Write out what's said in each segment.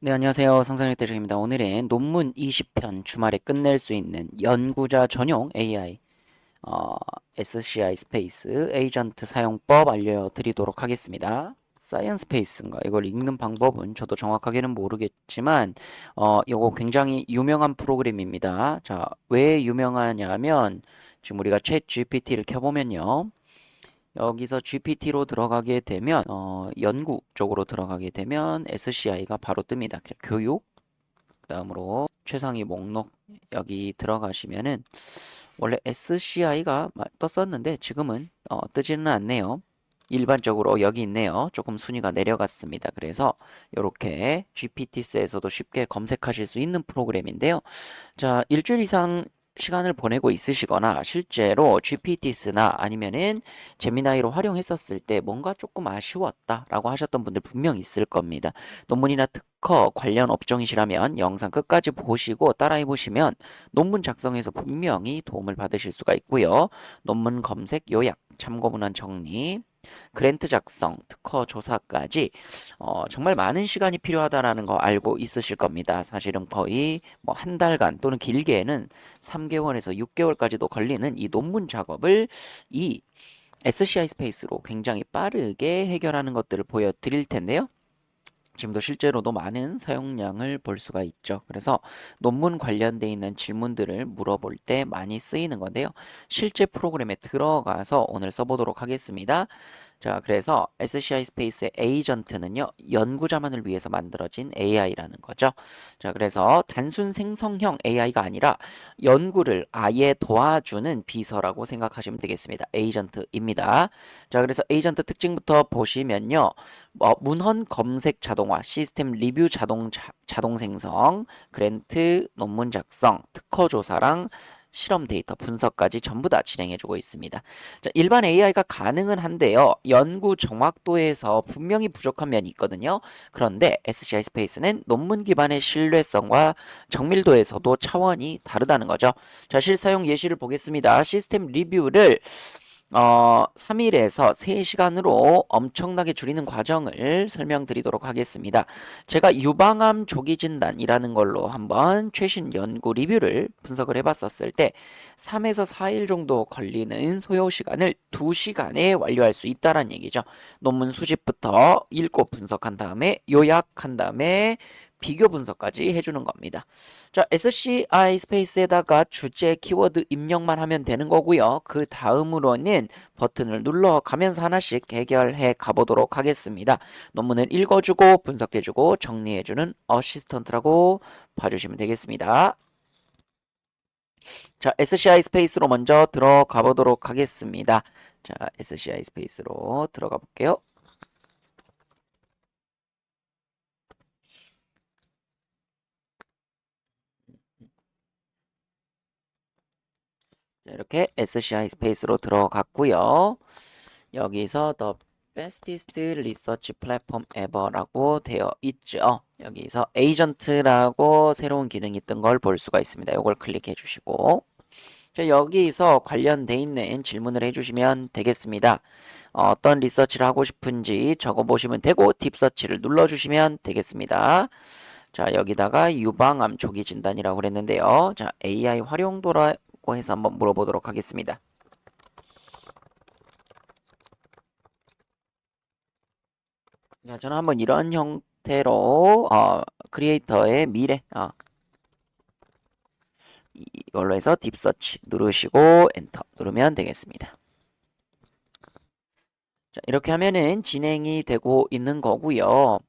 네, 안녕하세요. 상상력 대장입니다. 오늘은 논문 20편 주말에 끝낼 수 있는 연구자 전용 AI 어, SCI 스페이스 에이전트 사용법 알려드리도록 하겠습니다. 사이언스 페이스인가? 이걸 읽는 방법은 저도 정확하게는 모르겠지만 이거 굉장히 유명한 프로그램입니다. 자, 왜 유명하냐면 지금 우리가 챗 GPT를 켜보면요. 여기서 GPT로 들어가게 되면 연구 쪽으로 들어가게 되면 SCI가 바로 뜹니다. 교육 다음으로 최상위 목록 여기 들어가시면은 원래 SCI가 떴었는데 지금은 뜨지는 않네요. 일반적으로 여기 있네요. 조금 순위가 내려갔습니다. 그래서 이렇게 GPT스에서도 쉽게 검색하실 수 있는 프로그램인데요. 자, 일주일 이상 시간을 보내고 있으시거나 실제로 GPT스나 아니면은 제미나이로 활용했었을 때 뭔가 조금 아쉬웠다라고 하셨던 분들 분명 있을 겁니다. 논문이나 특허 관련 업종이시라면 영상 끝까지 보시고 따라해 보시면 논문 작성에서 분명히 도움을 받으실 수가 있고요. 논문 검색, 요약, 참고문헌 정리, 그랜트 작성, 특허 조사까지 정말 많은 시간이 필요하다라는 거 알고 있으실 겁니다. 사실은 거의 뭐 한 달간 또는 길게는 3개월에서 6개월까지도 걸리는 이 논문 작업을 이 SCI 스페이스로 굉장히 빠르게 해결하는 것들을 보여드릴 텐데요. 지금도 실제로도 많은 사용량을 볼 수가 있죠. 그래서 논문 관련돼 있는 질문들을 물어볼 때 많이 쓰이는 건데요. 실제 프로그램에 들어가서 오늘 써보도록 하겠습니다. 자, 그래서 SCI 스페이스의 에이전트는요, 연구자만을 위해서 만들어진 AI라는 거죠. 자, 그래서 단순 생성형 AI가 아니라 연구를 아예 도와주는 비서라고 생각하시면 되겠습니다. 에이전트입니다. 자, 그래서 에이전트 특징부터 보시면요, 문헌 검색 자동화, 시스템 리뷰 자동 생성, 그랜트 논문 작성, 특허 조사랑 실험 데이터 분석까지 전부 다 진행해주고 있습니다. 자, 일반 AI가 가능은 한데요. 연구 정확도에서 분명히 부족한 면이 있거든요. 그런데 SCI 스페이스는 논문 기반의 신뢰성과 정밀도에서도 차원이 다르다는 거죠. 자, 실사용 예시를 보겠습니다. 시스템 리뷰를 3일에서 3시간으로 엄청나게 줄이는 과정을 설명드리도록 하겠습니다. 제가 유방암 조기 진단이라는 걸로 한번 최신 연구 리뷰를 분석을 해봤었을 때 3에서 4일 정도 걸리는 소요 시간을 2시간에 완료할 수 있다는 얘기죠. 논문 수집부터 읽고 분석한 다음에 요약한 다음에 비교 분석까지 해주는 겁니다. 자, SCI 스페이스에다가 주제 키워드 입력만 하면 되는 거고요. 그 다음으로는 버튼을 눌러가면서 하나씩 해결해 가보도록 하겠습니다. 논문을 읽어주고 분석해주고 정리해주는 어시스턴트라고 봐주시면 되겠습니다. 자, SCI 스페이스로 먼저 들어가 보도록 하겠습니다. 자, SCI 스페이스로 들어가 볼게요. 자, 이렇게 SCI 스페이스로 들어갔고요. 여기서 The Bestest Research Platform Ever라고 되어 있죠. 여기서 에이전트라고 새로운 기능이 뜬 걸 볼 수가 있습니다. 이걸 클릭해 주시고 자, 여기서 관련돼 있는 질문을 해주시면 되겠습니다. 어떤 리서치를 하고 싶은지 적어보시면 되고 딥서치를 눌러주시면 되겠습니다. 자, 여기다가 유방암 조기 진단이라고 그랬는데요. 자, AI 활용도라고 해서 한번 물어보도록 하겠습니다. 자, 저는 한번 이런 형태로 크리에이터의 미래 이걸로 해서 딥서치 누르시고 엔터 누르면 되겠습니다. 자, 이렇게 하면은 진행이 되고 있는 거고요.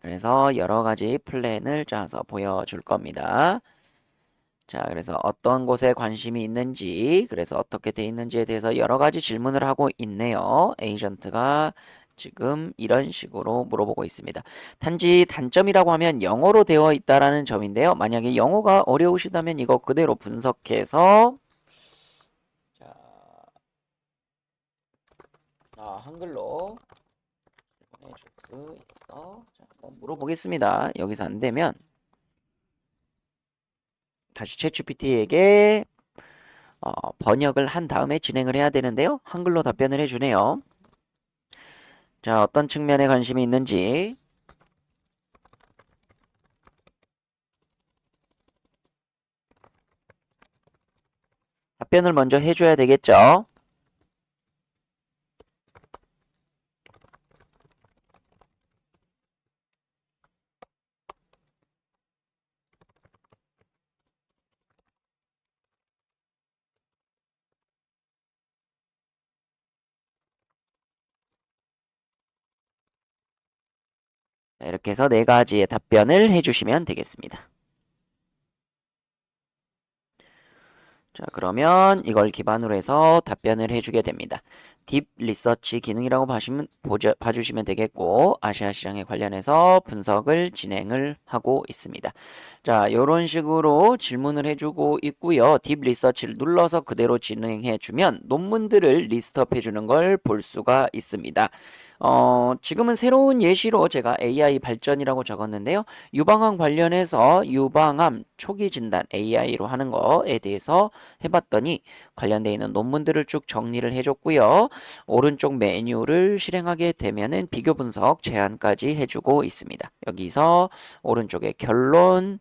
그래서 여러 가지 플랜을 짜서 보여줄 겁니다. 자, 그래서 어떤 곳에 관심이 있는지, 그래서 어떻게 돼 있는지에 대해서 여러 가지 질문을 하고 있네요. 에이전트가 지금 이런 식으로 물어보고 있습니다. 단지 단점이라고 하면 영어로 되어 있다라는 점인데요. 만약에 영어가 어려우시다면 이거 그대로 분석해서 자, 한글로 보내줄 수 있어. 자, 한번 물어보겠습니다. 여기서 안 되면 다시 챗GPT에게 번역을 한 다음에 진행을 해야 되는데요. 한글로 답변을 해주네요. 자, 어떤 측면에 관심이 있는지 답변을 먼저 해줘야 되겠죠. 이렇게 해서 네 가지의 답변을 해주시면 되겠습니다. 자, 그러면 이걸 기반으로 해서 답변을 해주게 됩니다. 딥 리서치 기능이라고 봐주시면 되겠고, 아시아 시장에 관련해서 분석을 진행을 하고 있습니다. 자, 이런 식으로 질문을 해주고 있고요. 딥 리서치를 눌러서 그대로 진행해주면 논문들을 리스트업 해주는 걸 볼 수가 있습니다. 지금은 새로운 예시로 제가 AI 발전이라고 적었는데요. 유방암 관련해서 유방암 초기 진단 AI로 하는 거에 대해서 해봤더니 관련되어 있는 논문들을 쭉 정리를 해줬고요. 오른쪽 메뉴를 실행하게 되면은 비교 분석 제안까지 해주고 있습니다. 여기서 오른쪽에 결론,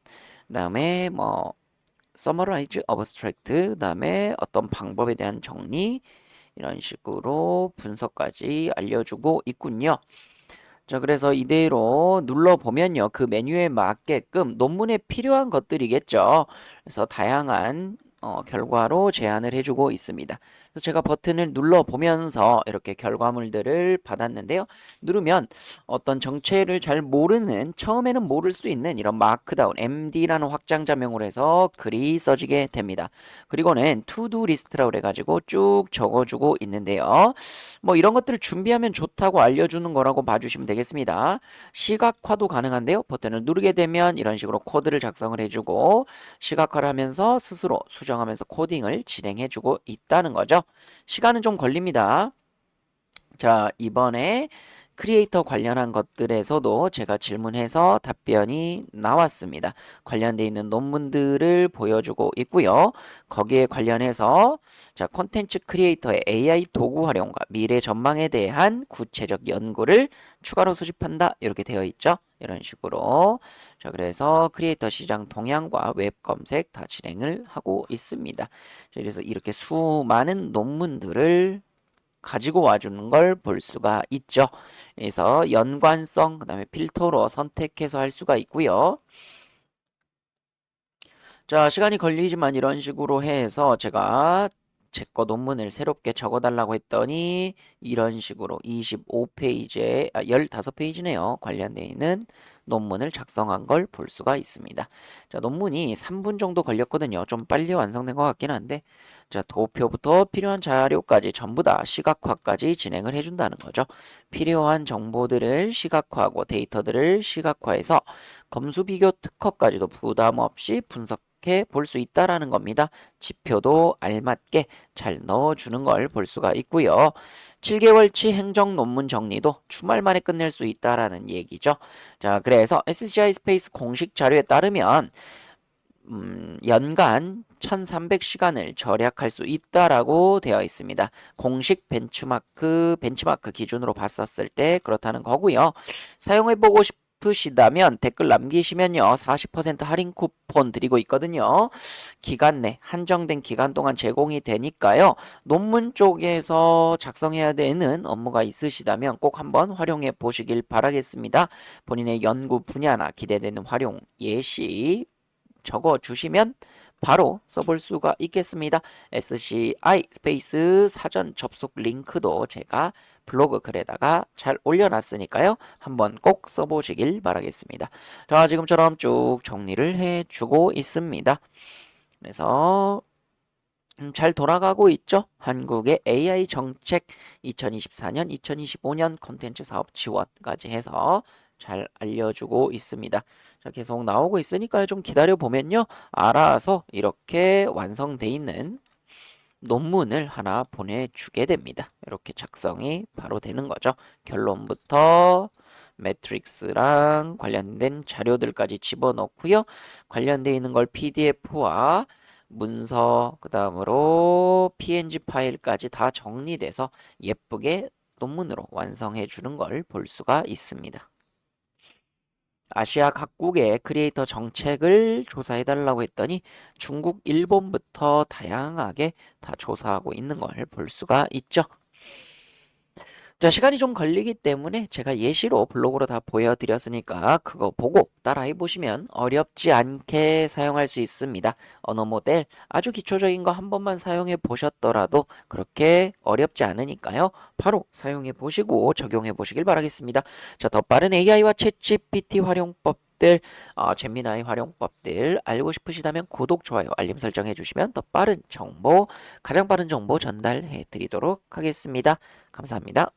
그다음에 뭐 summarize, abstract, 그다음에 어떤 방법에 대한 정리 이런 식으로 분석까지 알려주고 있군요. 자, 그래서 이대로 눌러보면요. 그 메뉴에 맞게끔 논문에 필요한 것들이겠죠. 그래서 다양한 결과로 제안을 해주고 있습니다. 그래서 제가 버튼을 눌러보면서 이렇게 결과물들을 받았는데요. 누르면 어떤 정체를 잘 모르는, 처음에는 모를 수 있는 이런 마크다운, MD라는 확장자명으로 해서 글이 써지게 됩니다. 그리고는 투두 리스트라고 해가지고 쭉 적어주고 있는데요. 뭐 이런 것들을 준비하면 좋다고 알려주는 거라고 봐주시면 되겠습니다. 시각화도 가능한데요. 버튼을 누르게 되면 이런 식으로 코드를 작성을 해주고 시각화를 하면서 스스로 수정하면서 코딩을 진행해주고 있다는 거죠. 시간은 좀 걸립니다. 자, 이번에 크리에이터 관련한 것들에서도 제가 질문해서 답변이 나왔습니다. 관련돼 있는 논문들을 보여주고 있고요. 거기에 관련해서 자, 콘텐츠 크리에이터의 AI 도구 활용과 미래 전망에 대한 구체적 연구를 추가로 수집한다. 이렇게 되어 있죠. 이런 식으로. 자, 그래서 크리에이터 시장 동향과 웹 검색 다 진행을 하고 있습니다. 자, 그래서 이렇게 수많은 논문들을 가지고 와주는 걸 볼 수가 있죠. 그래서 연관성, 그 다음에 필터로 선택해서 할 수가 있고요. 자, 시간이 걸리지만 이런 식으로 해서 제가 제 거 논문을 새롭게 적어달라고 했더니 이런 식으로 25페이지에, 15페이지네요. 관련되어 있는 논문을 작성한 걸 볼 수가 있습니다. 자, 논문이 3분 정도 걸렸거든요. 좀 빨리 완성된 것 같긴 한데, 자, 도표부터 필요한 자료까지 전부 다 시각화까지 진행을 해준다는 거죠. 필요한 정보들을 시각화하고 데이터들을 시각화해서 검수 비교 특허까지도 부담 없이 분석해 볼 수 있다라는 겁니다. 지표도 알맞게 잘 넣어주는 걸 볼 수가 있고요. 7개월치 행정 논문 정리도 주말 만에 끝낼 수 있다라는 얘기죠. 자, 그래서 SCI 스페이스 공식 자료에 따르면 연간 1300시간을 절약할 수 있다라고 되어 있습니다. 공식 벤치마크 기준으로 봤었을 때 그렇다는 거고요. 사용해보고 싶으시다면 댓글 남기시면요. 40% 할인 쿠폰 드리고 있거든요. 기간 내 한정된 기간 동안 제공이 되니까요. 논문 쪽에서 작성해야 되는 업무가 있으시다면 꼭 한번 활용해 보시길 바라겠습니다. 본인의 연구 분야나 기대되는 활용 예시 적어 주시면 바로 써볼 수가 있겠습니다. SCI 스페이스 사전 접속 링크도 제가 블로그 글에다가 잘 올려놨으니까요. 한번 꼭 써보시길 바라겠습니다. 자, 지금처럼 쭉 정리를 해주고 있습니다. 그래서 잘 돌아가고 있죠? 한국의 AI 정책 2024년, 2025년 콘텐츠 사업 지원까지 해서 잘 알려주고 있습니다. 자, 계속 나오고 있으니까 좀 기다려 보면요. 알아서 이렇게 완성돼 있는 논문을 하나 보내주게 됩니다. 이렇게 작성이 바로 되는 거죠. 결론부터 매트릭스랑 관련된 자료들까지 집어넣고요. 관련되어 있는 걸 PDF와 문서, 그 다음으로 PNG 파일까지 다 정리돼서 예쁘게 논문으로 완성해 주는 걸 볼 수가 있습니다. 아시아 각국의 크리에이터 정책을 조사해 달라고 했더니 중국, 일본부터 다양하게 다 조사하고 있는 걸 볼 수가 있죠. 자, 시간이 좀 걸리기 때문에 제가 예시로 블로그로 다 보여드렸으니까 그거 보고 따라해 보시면 어렵지 않게 사용할 수 있습니다. 언어 모델 아주 기초적인 거 한 번만 사용해 보셨더라도 그렇게 어렵지 않으니까요. 바로 사용해 보시고 적용해 보시길 바라겠습니다. 자, 더 빠른 AI와 챗GPT 활용법들, 제미나이 활용법들 알고 싶으시다면 구독, 좋아요, 알림 설정해 주시면 더 빠른 정보, 가장 빠른 정보 전달해 드리도록 하겠습니다. 감사합니다.